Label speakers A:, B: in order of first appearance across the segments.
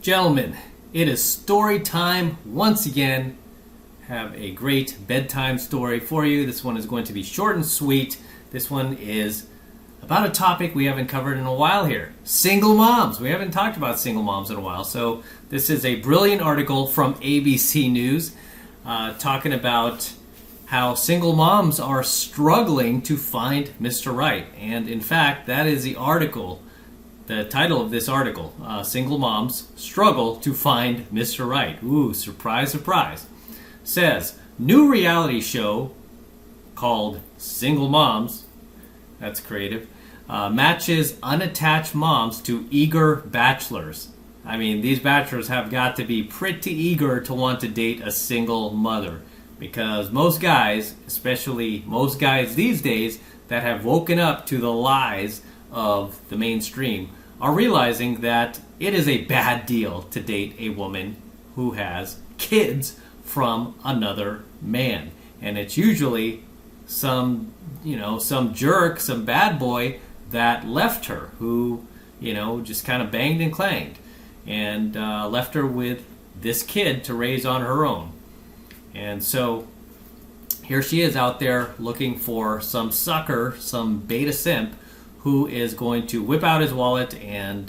A: Gentlemen, it is story time once again. Have a great bedtime story for you. This one is going to be short and sweet. This one is about a topic we haven't covered in a while here. Single moms. We haven't talked about single moms in a while. So this is a brilliant article from ABC News talking about how single moms are struggling to find Mr. Right. And in fact, that is the article. The title of this article, Single Moms Struggle to Find Mr. Right. Ooh, surprise, surprise. Says, new reality show called Single Moms, that's creative, matches unattached moms to eager bachelors. I mean, these bachelors have got to be pretty eager to want to date a single mother. Because most guys, especially most guys these days that have woken up to the lies of the mainstream, are realizing that it is a bad deal to date a woman who has kids from another man. And it's usually some jerk, some bad boy that left her, who, just kind of banged and clanged and left her with this kid to raise on her own. And so here she is out there looking for some sucker, some beta simp, who is going to whip out his wallet and,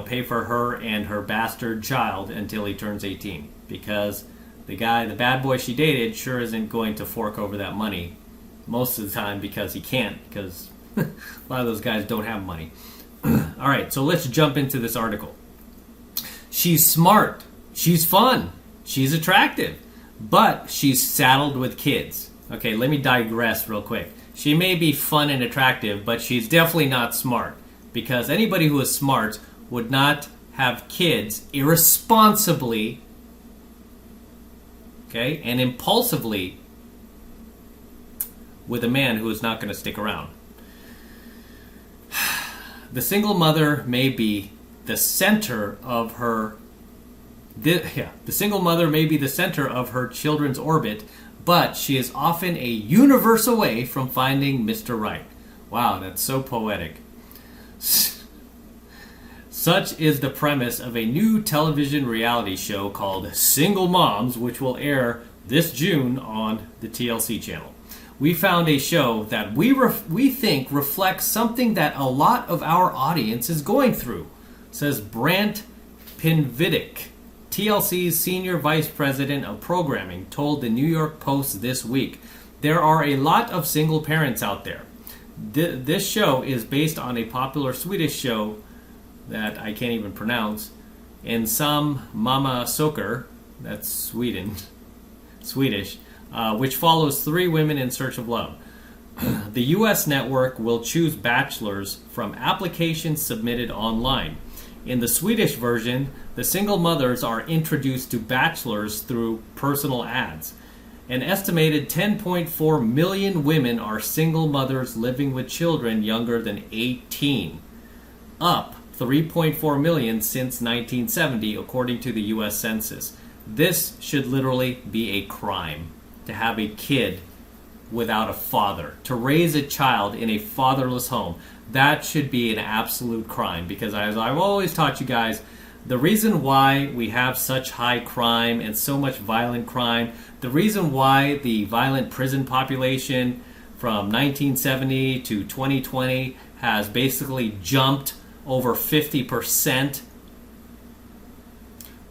A: pay for her and her bastard child until he turns 18. Because the bad boy she dated, sure isn't going to fork over that money most of the time because he can't, because a lot of those guys don't have money. All right, so let's jump into this article. She's smart. She's fun. She's attractive. But she's saddled with kids. Okay, let me digress real quick. She may be fun and attractive, but she's definitely not smart. Because anybody who is smart would not have kids irresponsibly, okay, and impulsively with a man who is not going to stick around. The single mother may be the center of her the single mother may be the center of her children's orbit, but she is often a universe away from finding Mr. Right. Wow, that's so poetic. Such is the premise of a new television reality show called Single Moms, which will air this June on the TLC channel. We found a show that we think reflects something that a lot of our audience is going through, says Brant Pinvidic, TLC's Senior Vice President of Programming, told the New York Post this week. There are a lot of single parents out there. This show is based on a popular Swedish show that I can't even pronounce, and some Mama Soker, that's Swedish, which follows three women in search of love. The U.S. network will choose bachelors from applications submitted online. In the Swedish version, the single mothers are introduced to bachelors through personal ads. An estimated 10.4 million women are single mothers living with children younger than 18, up 3.4 million since 1970, according to the U.S. Census. This should literally be a crime, to have a kid without a father, to raise a child in a fatherless home. That should be an absolute crime, because as I've always taught you guys, the reason why we have such high crime and so much violent crime, the reason why the violent prison population from 1970 to 2020 has basically jumped over 50%,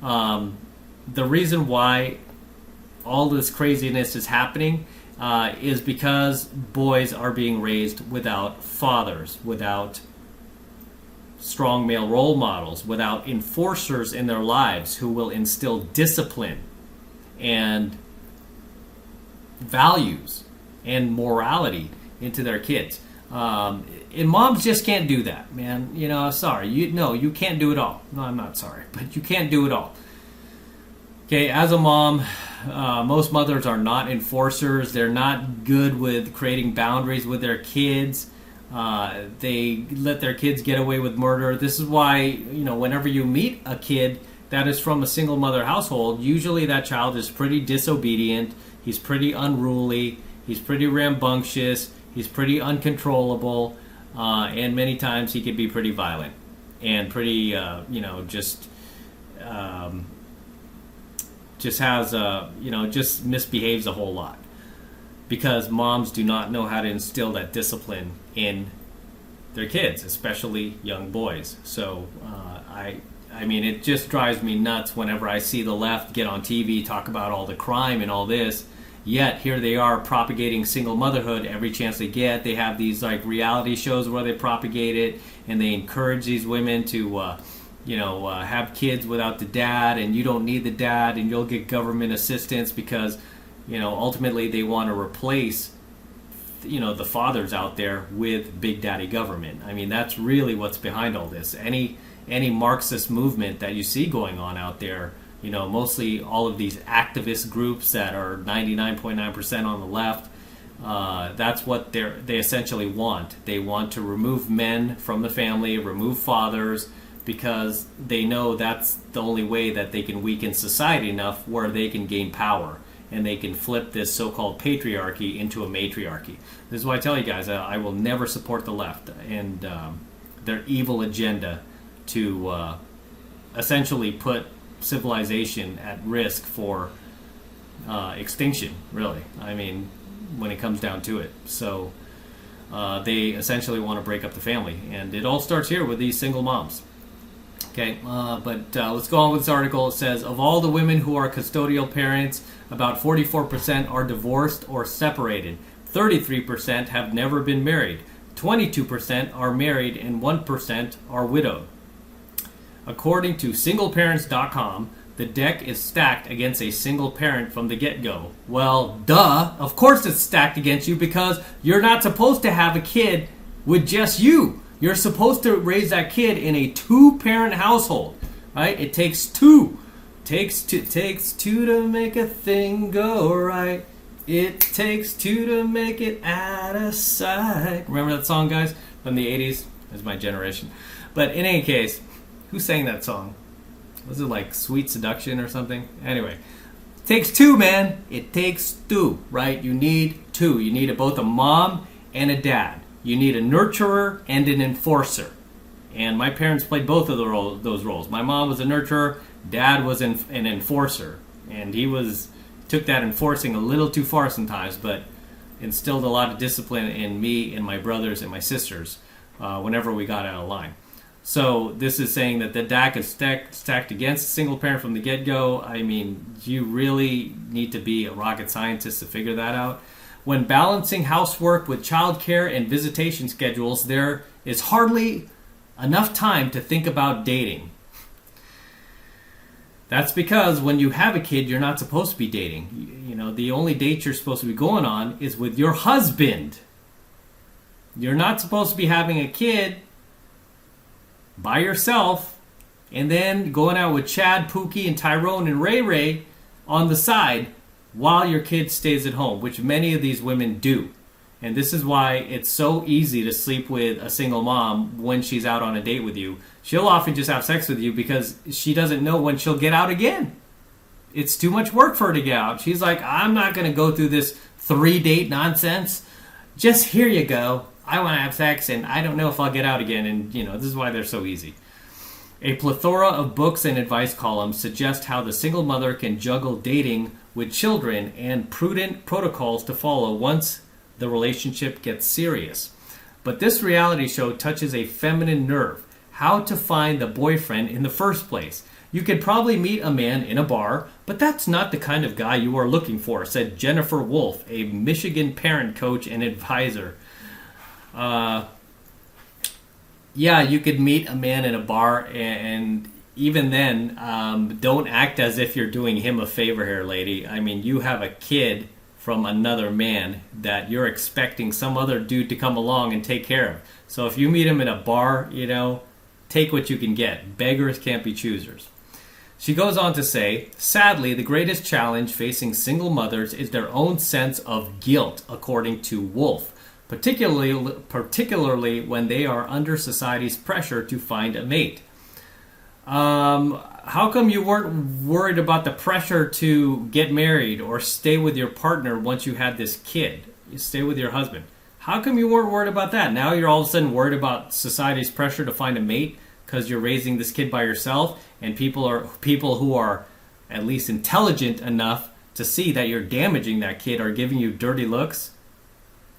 A: the reason why all this craziness is happening is because boys are being raised without fathers, without strong male role models, without enforcers in their lives who will instill discipline and values and morality into their kids. And moms just can't do that, man. Sorry. You can't do it all. No, I'm not sorry, but you can't do it all. Okay, as a mom, most mothers are not enforcers. They're not good with creating boundaries with their kids. They let their kids get away with murder. This is why, whenever you meet a kid that is from a single mother household, usually that child is pretty disobedient. He's pretty unruly. He's pretty rambunctious. He's pretty uncontrollable. And many times he could be pretty violent and pretty, just just has just misbehaves a whole lot because moms do not know how to instill that discipline in their kids, especially young boys. So I mean, it just drives me nuts whenever I see the left get on TV, talk about all the crime and all this. Yet here they are propagating single motherhood every chance they get. They have these like reality shows where they propagate it, and they encourage these women to, have kids without the dad, and you don't need the dad, and you'll get government assistance because, ultimately they want to replace, the fathers out there with big daddy government. I mean, that's really what's behind all this. Any Marxist movement that you see going on out there, mostly all of these activist groups that are 99.9% on the left, that's what they essentially want. They want to remove men from the family, remove fathers, because they know that's the only way that they can weaken society enough where they can gain power and they can flip this so-called patriarchy into a matriarchy. This is why I tell you guys, I will never support the left and their evil agenda to essentially put civilization at risk for extinction, really. I mean, when it comes down to it. So they essentially want to break up the family. And it all starts here with these single moms. Okay, but let's go on with this article. It says, of all the women who are custodial parents, about 44% are divorced or separated. 33% have never been married. 22% are married and 1% are widowed. According to singleparents.com, the deck is stacked against a single parent from the get-go. Well, duh. Of course it's stacked against you because you're not supposed to have a kid with just you. You're supposed to raise that kid in a two-parent household, right? It takes two. Takes two to make a thing go right. It takes two to make it out of sight. Remember that song, guys? From the 80s? That's my generation. But in any case, who sang that song? Was it like Sweet Seduction or something? Anyway, it takes two, man. It takes two, right? You need two. You need both a mom and a dad. You need a nurturer and an enforcer. And my parents played both of those roles. My mom was a nurturer. Dad was an enforcer. And he took that enforcing a little too far sometimes, but instilled a lot of discipline in me and my brothers and my sisters whenever we got out of line. So this is saying that the deck is stacked against a single parent from the get-go. I mean, you really need to be a rocket scientist to figure that out. When balancing housework with childcare and visitation schedules, there is hardly enough time to think about dating. That's because when you have a kid, you're not supposed to be dating. The only date you're supposed to be going on is with your husband. You're not supposed to be having a kid by yourself and then going out with Chad, Pookie, and Tyrone and Ray Ray on the side while your kid stays at home, which many of these women do. And this is why it's so easy to sleep with a single mom when she's out on a date with you. She'll often just have sex with you because she doesn't know when she'll get out again. It's too much work for her to get out. She's like, I'm not going to go through this 3-date nonsense. Just here you go. I want to have sex and I don't know if I'll get out again. And, this is why they're so easy. A plethora of books and advice columns suggest how the single mother can juggle dating with children and prudent protocols to follow once the relationship gets serious. But this reality show touches a feminine nerve. How to find the boyfriend in the first place. You could probably meet a man in a bar, but that's not the kind of guy you are looking for, said Jennifer Wolf, a Michigan parent coach and advisor. Yeah, you could meet a man in a bar, and even then, don't act as if you're doing him a favor here, lady. I mean, you have a kid from another man that you're expecting some other dude to come along and take care of. So if you meet him in a bar, take what you can get. Beggars can't be choosers. She goes on to say, sadly, the greatest challenge facing single mothers is their own sense of guilt, according to Wolf. Particularly when they are under society's pressure to find a mate. How come you weren't worried about the pressure to get married or stay with your partner once you had this kid? You stay with your husband. How come you weren't worried about that? Now you're all of a sudden worried about society's pressure to find a mate? because you're raising this kid by yourself, and people who are at least intelligent enough to see that you're damaging that kid are giving you dirty looks,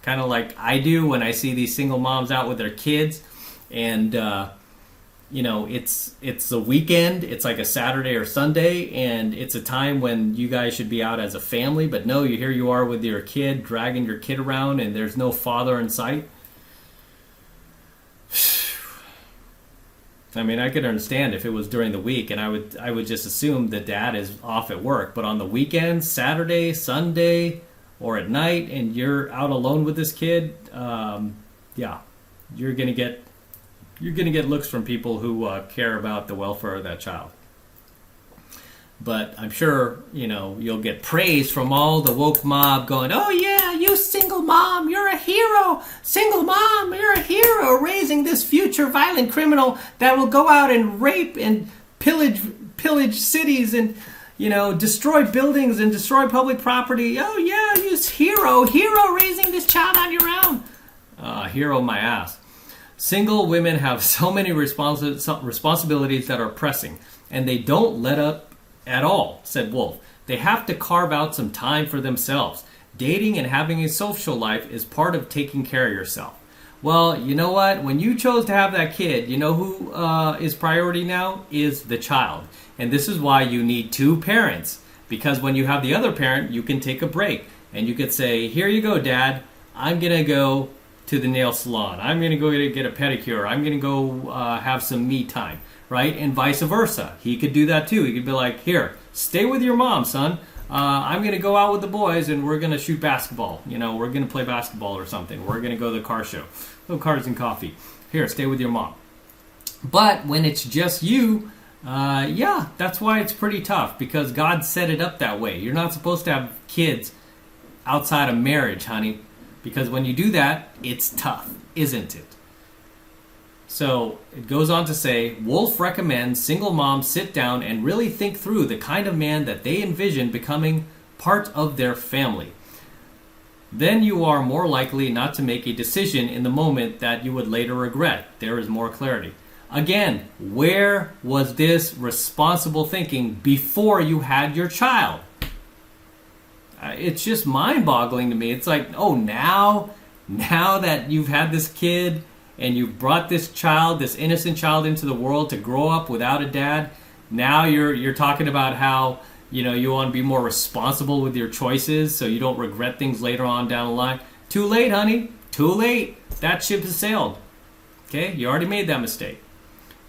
A: kind of like I do when I see these single moms out with their kids, and it's the weekend, it's like a Saturday or Sunday, and it's a time when you guys should be out as a family, but no, here you are with your kid, dragging your kid around, and there's no father in sight. I mean, I could understand if it was during the week, and I would just assume the dad is off at work. But on the weekends, Saturday, Sunday, or at night, and you're out alone with this kid, you're gonna get looks from people who care about the welfare of that child. But I'm sure, you'll get praise from all the woke mob going, "Oh yeah, you single mom, you're a hero. Single mom, you're a hero, raising this future violent criminal that will go out and rape and pillage cities and, destroy buildings and destroy public property. Oh yeah, you hero raising this child on your own." Hero my ass. Single women have so many responsibilities that are pressing, and they don't let up at all, said Wolf. They have to carve out some time for themselves. Dating and having a social life is part of taking care of yourself. Well, you know what? When you chose to have that kid, you know who is priority now? Is the child. And this is why you need two parents. Because when you have the other parent, you can take a break. And you could say, "Here you go, Dad. I'm going to go to the nail salon. I'm going to go get a pedicure. I'm going to go have some me time." Right? And vice versa. He could do that too. He could be like, "Here, stay with your mom, son. I'm going to go out with the boys and we're going to shoot basketball. We're going to play basketball or something. We're going to go to the car show. No cars and coffee. Here, stay with your mom." But when it's just you, that's why it's pretty tough, because God set it up that way. You're not supposed to have kids outside of marriage, honey, because when you do that, it's tough, isn't it? So it goes on to say, Wolf recommends single moms sit down and really think through the kind of man that they envision becoming part of their family. Then you are more likely not to make a decision in the moment that you would later regret. There is more clarity. Again, where was this responsible thinking before you had your child? It's just mind-boggling to me. It's like, oh, now that you've had this kid and you've brought this child, this innocent child, into the world to grow up without a dad, now you're talking about how you want to be more responsible with your choices so you don't regret things later on down the line. Too late, honey. Too late. That ship has sailed. Okay? You already made that mistake.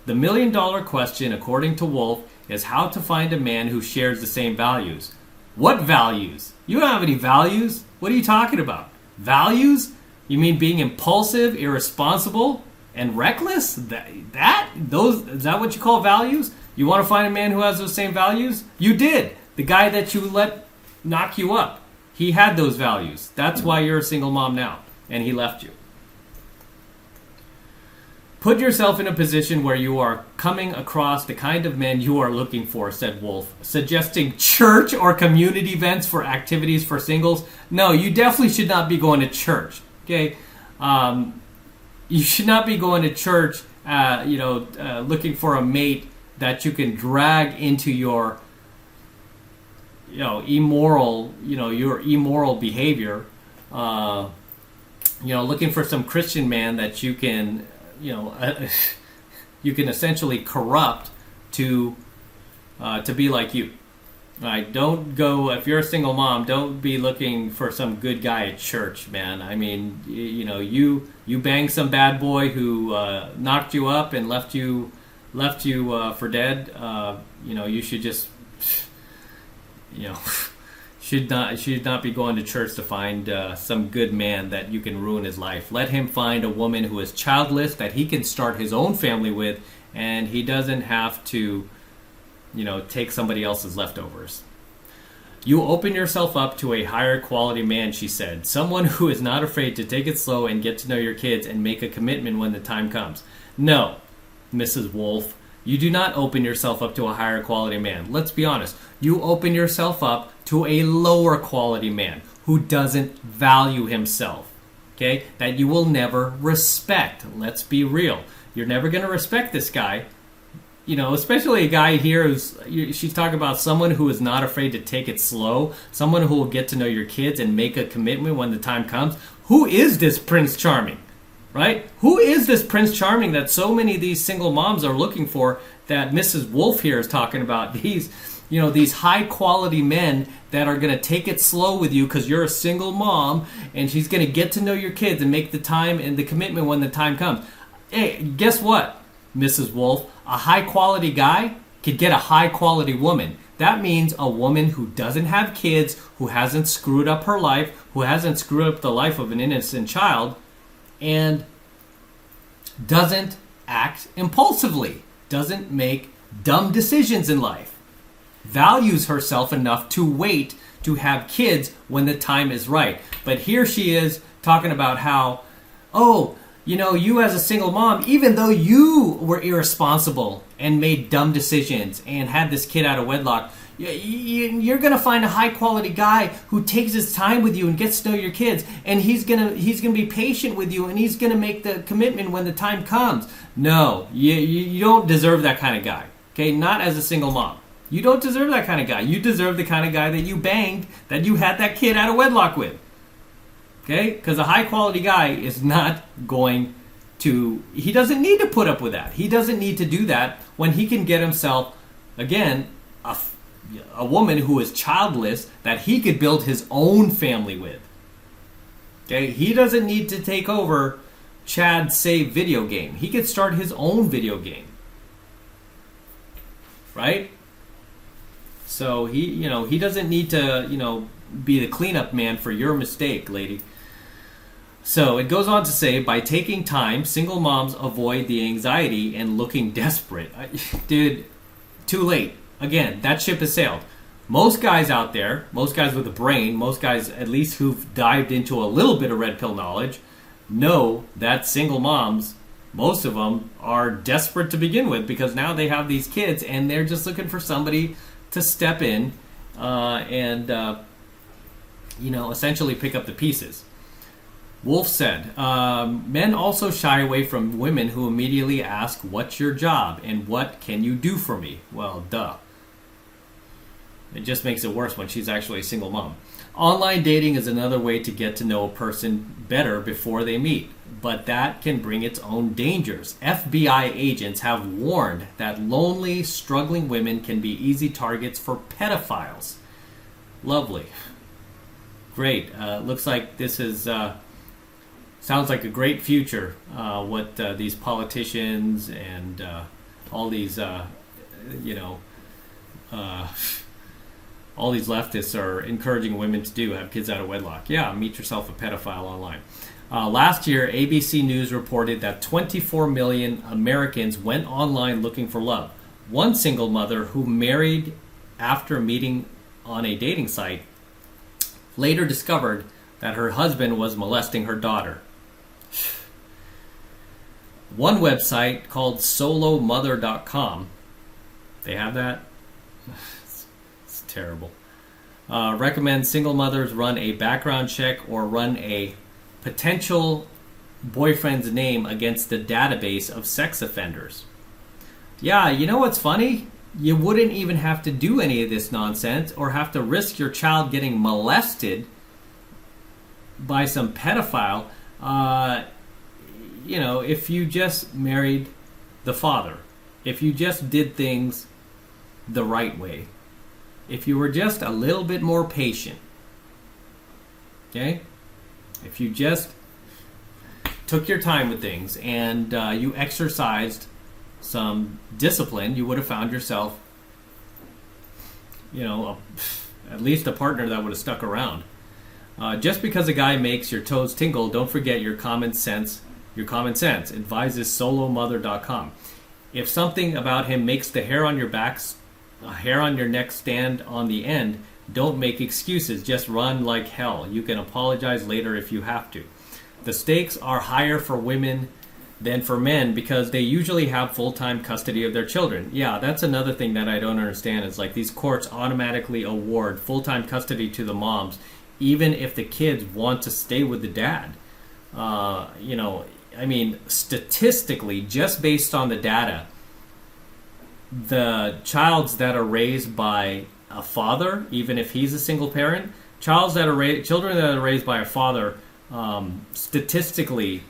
A: The million-dollar question, according to Wolf, is how to find a man who shares the same values. What values? You don't have any values. What are you talking about? Values? You mean being impulsive, irresponsible, and reckless? Is that what you call values? You want to find a man who has those same values? You did. The guy that you let knock you up, he had those values. That's why you're a single mom now, and he left you. Put yourself in a position where you are coming across the kind of men you are looking for, said Wolf, suggesting church or community events for activities for singles. No, you definitely should not be going to church. Okay, you should not be going to church, looking for a mate that you can drag into your, immoral behavior. Looking for some Christian man that you can, you can essentially corrupt to be like you. Right, don't go, if you're a single mom, don't be looking for some good guy at church, man. I mean, you banged some bad boy who knocked you up and left you for dead. You should just, should not be going to church to find some good man that you can ruin his life. Let him find a woman who is childless that he can start his own family with, and he doesn't have to take somebody else's leftovers. You open yourself up to a higher quality man, she said. Someone who is not afraid to take it slow and get to know your kids and make a commitment when the time comes. No, Mrs. Wolf, you do not open yourself up to a higher quality man. Let's be honest. You open yourself up to a lower quality man who doesn't value himself. Okay? That you will never respect. Let's be real. You're never going to respect this guy. Especially a guy here she's talking about someone who is not afraid to take it slow, someone who will get to know your kids and make a commitment when the time comes. Who is this Prince Charming, right? Who is this Prince Charming that so many of these single moms are looking for, that Mrs. Wolf here is talking about? These high quality men that are going to take it slow with you because you're a single mom, and she's going to get to know your kids and make the time and the commitment when the time comes. Hey, guess what, Mrs. Wolf? A high-quality guy could get a high-quality woman. That means a woman who doesn't have kids, who hasn't screwed up her life, who hasn't screwed up the life of an innocent child, and doesn't act impulsively, doesn't make dumb decisions in life, values herself enough to wait to have kids when the time is right. But here she is talking about how, you as a single mom, even though you were irresponsible and made dumb decisions and had this kid out of wedlock, you're going to find a high-quality guy who takes his time with you and gets to know your kids, and he's going to be patient with you, and he's going to make the commitment when the time comes. No, you don't deserve that kind of guy. Okay, not as a single mom. You don't deserve that kind of guy. You deserve the kind of guy that you banged, that you had that kid out of wedlock with. Okay? Because a high-quality guy is not going to... He doesn't need to put up with that. He doesn't need to do that when he can get himself, again, a woman who is childless that he could build his own family with. Okay? He doesn't need to take over Chad's Save video game. He could start his own video game. Right? So he doesn't need to, be the cleanup man for your mistake, lady. So it goes on to say, by taking time, single moms avoid the anxiety and looking desperate. Dude, too late. Again, that ship has sailed. Most guys out there, most guys with a brain, most guys at least who've dived into a little bit of red pill knowledge, know that single moms, most of them, are desperate to begin with, because now they have these kids and they're just looking for somebody to step in and essentially pick up the pieces. Wolf said, men also shy away from women who immediately ask, what's your job and what can you do for me? Well, duh. It just makes it worse when she's actually a single mom. Online dating is another way to get to know a person better before they meet, but that can bring its own dangers. FBI agents have warned that lonely, struggling women can be easy targets for pedophiles. Lovely. Great. Looks like this is... sounds like a great future, what these politicians and all these, all these leftists are encouraging women to do, have kids out of wedlock. Yeah, meet yourself a pedophile online. Last year, ABC News reported that 24 million Americans went online looking for love. One single mother who married after meeting on a dating site later discovered that her husband was molesting her daughter. One website called solomother.com, they have that? It's terrible. Recommends single mothers run a background check or run a potential boyfriend's name against the database of sex offenders. Yeah, you know what's funny? You wouldn't even have to do any of this nonsense or have to risk your child getting molested by some pedophile, if you just married the father, if you just did things the right way, if you were just a little bit more patient, okay? If you just took your time with things and you exercised some discipline, you would have found yourself, at least a partner that would have stuck around. Just because a guy makes your toes tingle, don't forget your common sense. Your common sense, advises solomother.com. If something about him makes the hair on your back, hair on your neck stand on the end, don't make excuses. Just run like hell. You can apologize later if you have to. The stakes are higher for women than for men because they usually have full-time custody of their children. Yeah, that's another thing that I don't understand. Is like these courts automatically award full-time custody to the moms, even if the kids want to stay with the dad. I mean, statistically, just based on the data, the childs that are raised by a father, even if he's a single parent, children that are raised by a father, statistically,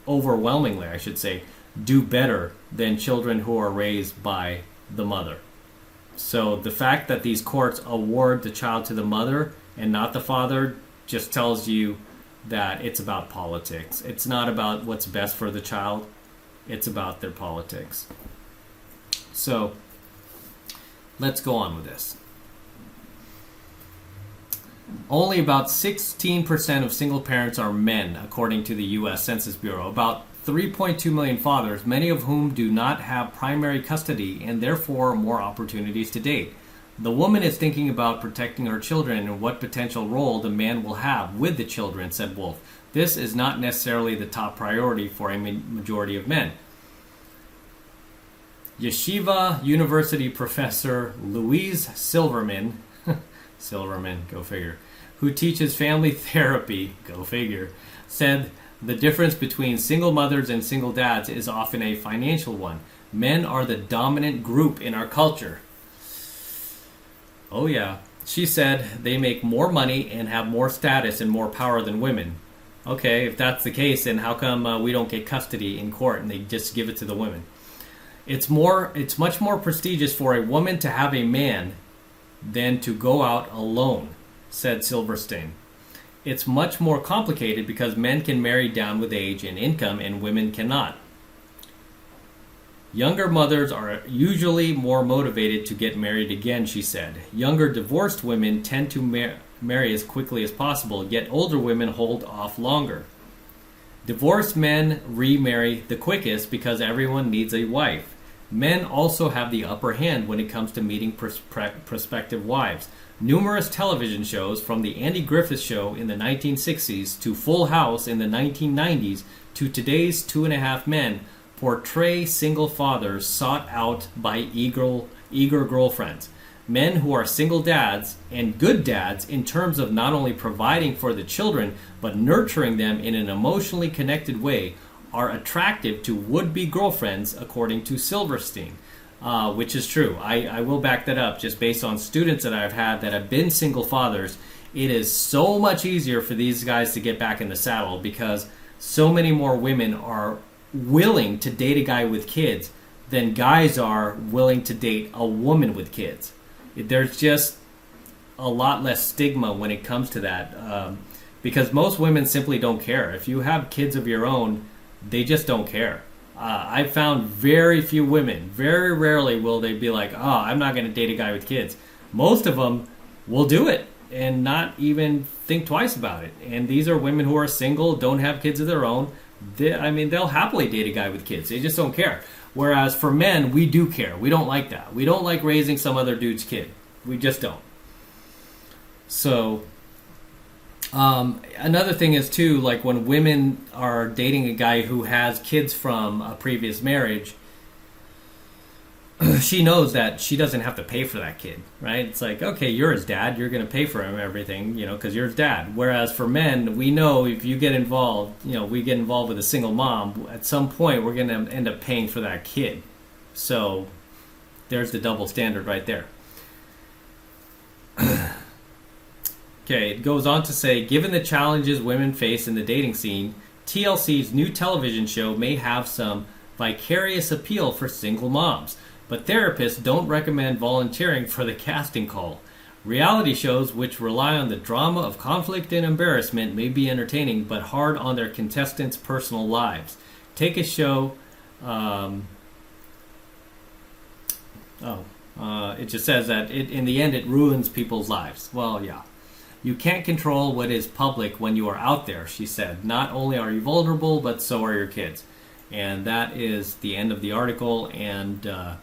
A: overwhelmingly, I should say, do better than children who are raised by the mother. So the fact that these courts award the child to the mother and not the father just tells you that it's about politics. It's not about what's best for the child. It's about their politics. So let's go on with this. Only about 16% of single parents are men, according to the U.S. Census Bureau. About 3.2 million fathers, many of whom do not have primary custody and therefore more opportunities to date. The woman is thinking about protecting her children and what potential role the man will have with the children, said Wolf. This is not necessarily the top priority for a majority of men. Yeshiva University professor Louise Silverman, go figure, who teaches family therapy, go figure, said the difference between single mothers and single dads is often a financial one. Men are the dominant group in our culture. Oh yeah. She said they make more money and have more status and more power than women. Okay, if that's the case, then how come we don't get custody in court and they just give it to the women? It's much more prestigious for a woman to have a man than to go out alone, said Silverstein. It's much more complicated because men can marry down with age and income and women cannot. Younger mothers are usually more motivated to get married again, she said. Younger divorced women tend to marry as quickly as possible, yet older women hold off longer. Divorced men remarry the quickest because everyone needs a wife. Men also have the upper hand when it comes to meeting prospective wives. Numerous television shows, from The Andy Griffith Show in the 1960s to Full House in the 1990s to today's Two and a Half Men, portray single fathers sought out by eager girlfriends. Men who are single dads and good dads in terms of not only providing for the children but nurturing them in an emotionally connected way are attractive to would-be girlfriends, according to Silverstein, which is true. I will back that up just based on students that I've had that have been single fathers. It is so much easier for these guys to get back in the saddle because so many more women are willing to date a guy with kids than guys are willing to date a woman with kids. There's just a lot less stigma when it comes to that because most women simply don't care. If you have kids of your own, they just don't care. I've found very few women, very rarely will they be like, oh, I'm not going to date a guy with kids. Most of them will do it and not even think twice about it. And these are women who are single, don't have kids of their own. They'll happily date a guy with kids. They just don't care. Whereas for men, we do care. We don't like that. We don't like raising some other dude's kid. We just don't. So another thing is too, like when women are dating a guy who has kids from a previous marriage, she knows that she doesn't have to pay for that kid, right? It's like, okay, you're his dad, you're going to pay for him everything, because you're his dad. Whereas for men, we know if you get involved, we get involved with a single mom, at some point we're going to end up paying for that kid. So there's the double standard right there. Okay, it goes on to say, given the challenges women face in the dating scene, TLC's new television show may have some vicarious appeal for single moms, but therapists don't recommend volunteering for the casting call. Reality shows which rely on the drama of conflict and embarrassment may be entertaining, but hard on their contestants' personal lives. Take a show... it just says that in the end it ruins people's lives. Well, yeah. You can't control what is public when you are out there, she said. Not only are you vulnerable, but so are your kids. And that is the end of the article. And I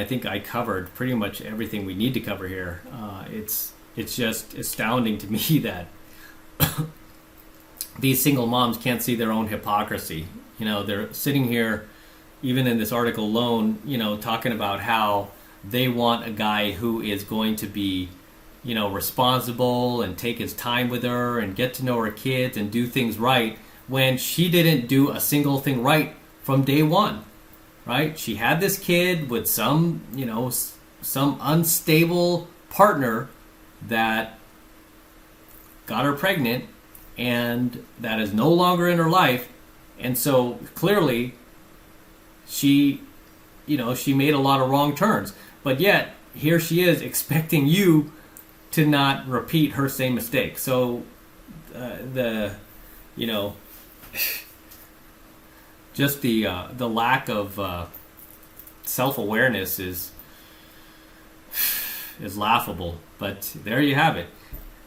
A: think I covered pretty much everything we need to cover here. It's just astounding to me that these single moms can't see their own hypocrisy. They're sitting here, even in this article alone, talking about how they want a guy who is going to be responsible and take his time with her and get to know her kids and do things right when she didn't do a single thing right from day one, right? She had this kid with some unstable partner that got her pregnant and that is no longer in her life. And so clearly she made a lot of wrong turns. But yet, here she is expecting you to not repeat her same mistake. So just the lack of self-awareness is laughable. But there you have it.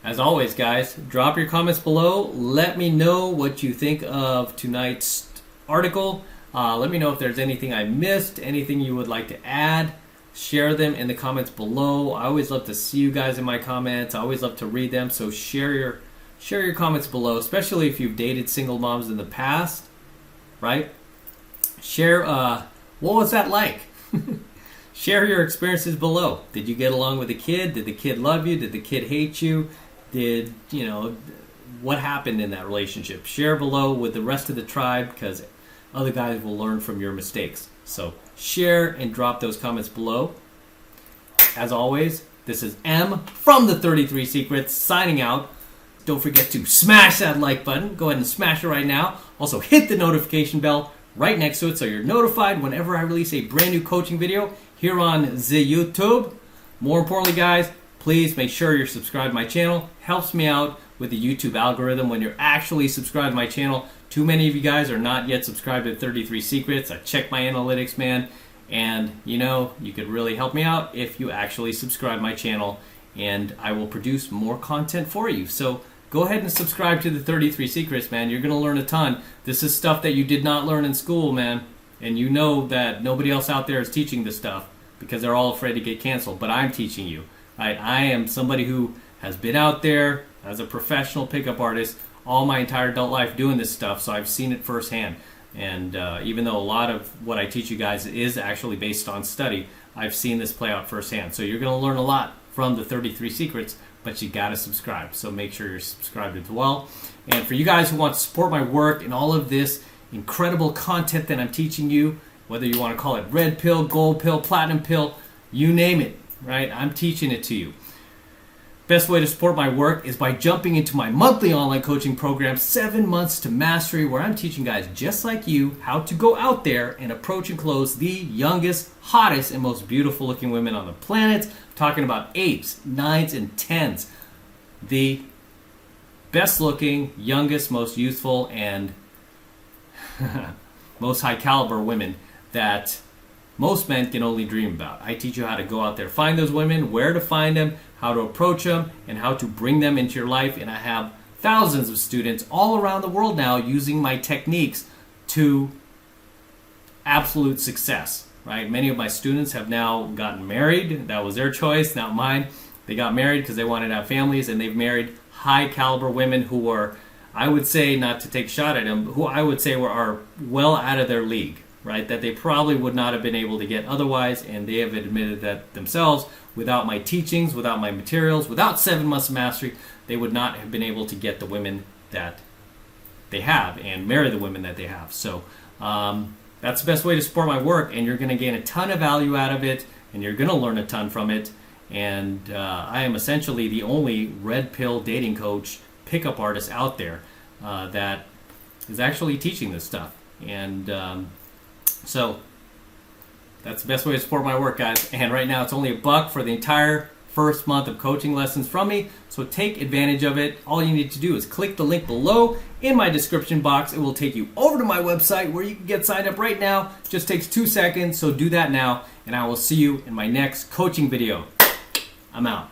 A: As always, guys, drop your comments below. Let me know what you think of tonight's article. Let me know if there's anything I missed, anything you would like to add. Share them in the comments below. I always love to see you guys in my comments. I always love to read them. So share your comments below, especially if you've dated single moms in the past, right? Share what was that like? Share your experiences below. Did you get along with the kid? Did the kid love you? Did the kid hate you? What happened in that relationship? Share below with the rest of the tribe, because other guys will learn from your mistakes. So share and drop those comments below. As always, this is M from the 33 Secrets signing out. Don't forget to smash that like button. Go ahead and smash it right now. Also hit the notification bell right next to it so you're notified whenever I release a brand new coaching video here on the YouTube. More importantly, guys, please make sure you're subscribed to my channel. Helps me out with the YouTube algorithm when you're actually subscribed to my channel. Too many of you guys are not yet subscribed to 33 Secrets. I check my analytics, man. And, you could really help me out if you actually subscribe to my channel. And I will produce more content for you. So go ahead and subscribe to the 33 Secrets, man. You're going to learn a ton. This is stuff that you did not learn in school, man. And you know that nobody else out there is teaching this stuff because they're all afraid to get canceled. But I'm teaching you. Right? I am somebody who has been out there as a professional pickup artist all my entire adult life doing this stuff, so I've seen it firsthand. And even though a lot of what I teach you guys is actually based on study, I've seen this play out firsthand. So you're going to learn a lot from the 33 Secrets, but you got to subscribe. So make sure you're subscribed as well. And for you guys who want to support my work and all of this incredible content that I'm teaching you, whether you want to call it red pill, gold pill, platinum pill, you name it, right? I'm teaching it to you. Best way to support my work is by jumping into my monthly online coaching program, 7 Months to Mastery, where I'm teaching guys just like you how to go out there and approach and close the youngest, hottest, and most beautiful looking women on the planet. I'm talking about 8s, 9s, and 10s. The best looking, youngest, most youthful, and most high caliber women that most men can only dream about. I teach you how to go out there, find those women, where to find them, how to approach them, and how to bring them into your life. And I have thousands of students all around the world now using my techniques to absolute success, right? Many of my students have now gotten married. That was their choice, not mine. They got married because they wanted to have families, and they've married high caliber women who are, I would say, not to take a shot at them, who I would say are well out of their league, right? That they probably would not have been able to get otherwise, and they have admitted that themselves. Without my teachings, without my materials, without 7 Months of Mastery, they would not have been able to get the women that they have and marry the women that they have. So that's the best way to support my work, and you're going to gain a ton of value out of it, and you're going to learn a ton from it. And I am essentially the only red pill dating coach, pickup artist out there that is actually teaching this stuff. And so that's the best way to support my work, guys. And right now it's only $1 for the entire first month of coaching lessons from me. So take advantage of it. All you need to do is click the link below in my description box. It will take you over to my website where you can get signed up right now. Just takes 2 seconds. So do that now. And I will see you in my next coaching video. I'm out.